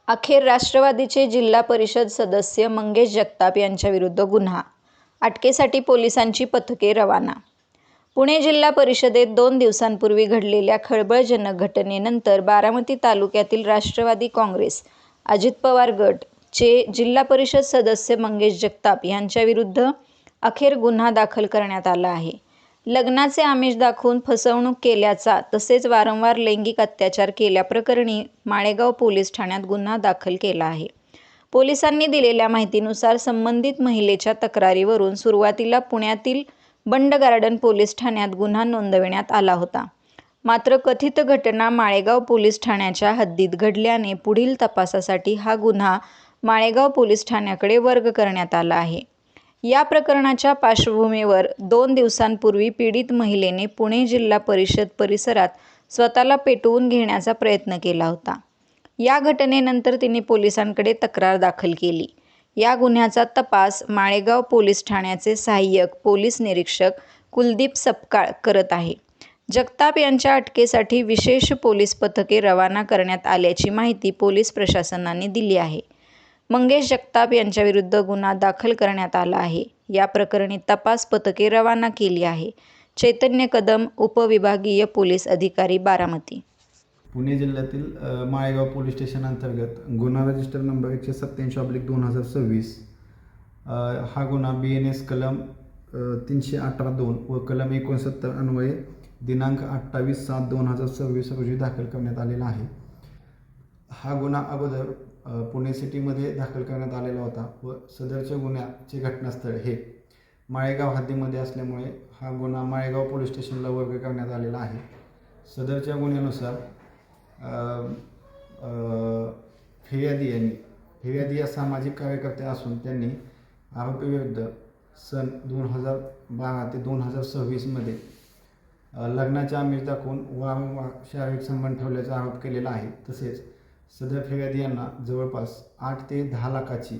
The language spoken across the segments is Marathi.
अखेर राष्ट्रवादीचे जिल्हा परिषद सदस्य मंगेश जगताप यांच्याविरुद्ध गुन्हा. अटकेसाठी पोलिसांची पथके रवाना. पुणे जिल्हा परिषदेत 2 दिवसांपूर्वी घडलेल्या खळबळजनक घटनेनंतर बारामती तालुक्यातील राष्ट्रवादी काँग्रेस अजित पवार गट चे जिल्हा परिषद सदस्य मंगेश जगताप यांच्याविरुद्ध अखेर गुन्हा दाखल करण्यात आला आहे. लग्नाचे आमिष दाखवून फसवणूक केल्याचा तसेच वारंवार लैंगिक अत्याचार केल्याप्रकरणी माळेगाव पोलीस ठाण्यात गुन्हा दाखल केला आहे. पोलिसांनी दिलेल्या माहितीनुसार संबंधित महिलेच्या तक्रारीवरून सुरुवातीला पुण्यातील बंड गार्डन पोलीस ठाण्यात गुन्हा नोंदविण्यात आला होता. मात्र कथित घटना माळेगाव पोलीस ठाण्याच्या हद्दीत घडल्याने पुढील तपासासाठी हा गुन्हा माळेगाव पोलीस ठाण्याकडे वर्ग करण्यात आला आहे. या प्रकरणाच्या पार्श्वभूमीवर 2 दिवसांपूर्वी पीडित महिलेने पुणे जिल्हा परिषद परिसरात स्वतःला पेटवून घेण्याचा प्रयत्न केला होता. या घटनेनंतर तिने पोलिसांकडे तक्रार दाखल केली. या गुन्ह्याचा तपास माळेगाव पोलीस ठाण्याचे सहाय्यक पोलीस निरीक्षक कुलदीप सपकाळ करत आहे. जगताप यांच्या अटकेसाठी विशेष पोलीस पथके रवाना करण्यात आल्याची माहिती पोलीस प्रशासनाने दिली आहे. मंगेश जगताप यांच्याविरुद्ध गुन्हा दाखल करण्यात आला आहे. या प्रकरणी तपास पथके रवाना केली आहे. चैतन्य कदम, उपविभागीय पोलीस अधिकारी, बारामती. पुणे जिल्ह्यातील माळेगाव पोलीस स्टेशन अंतर्गत गुन्हा रजिस्टर नंबर 187/2026 हा गुन्हा BNS कलम 318(2) व कलम 69 अन्वये दिनांक 28/7/2026 रोजी दाखल करण्यात आलेला आहे. हा गुन्हा अगोदर पुणे सिटीमध्ये दाखल करण्यात आलेला होता व सदरच्या गुन्ह्याचे घटनास्थळ हे माळेगाव हद्दीमध्ये असल्यामुळे हा गुन्हा माळेगाव पोलीस स्टेशनला वर्ग करण्यात आलेला आहे. सदरच्या गुन्ह्यानुसार फिर्यादी या सामाजिक कार्यकर्त्या असून त्यांनी आरोपीविरुद्ध सन 2012 ते 2026 लग्नाचे आमिष दाखवून वारंवार शारीरिक संबंध ठेवल्याचा आरोप केलेला आहे. तसेच सदर फिर्यादी यांना जवळपास 8 ते 10 लाखाची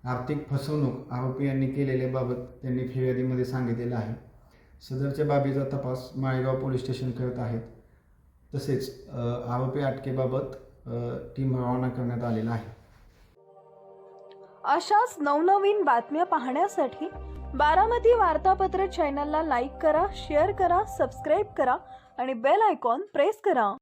आर्थिक फसवणूक आरोपी यांनी केलेल्याबाबत त्यांनी फिर्यादीमध्ये सांगितलेलं आहे. सदरच्या बाबीचा तपास माळेगाव पोलीस स्टेशन करत आहेत. तसेच आरोपी अटकेबाबत टीम रवाना करण्यात आलेला आहे. अशाच नवनवीन बातम्या पाहण्यासाठी बारामती वार्तापत्र चॅनलला लाईक करा, शेअर करा, सबस्क्राईब करा आणि बेल आयकॉन प्रेस करा.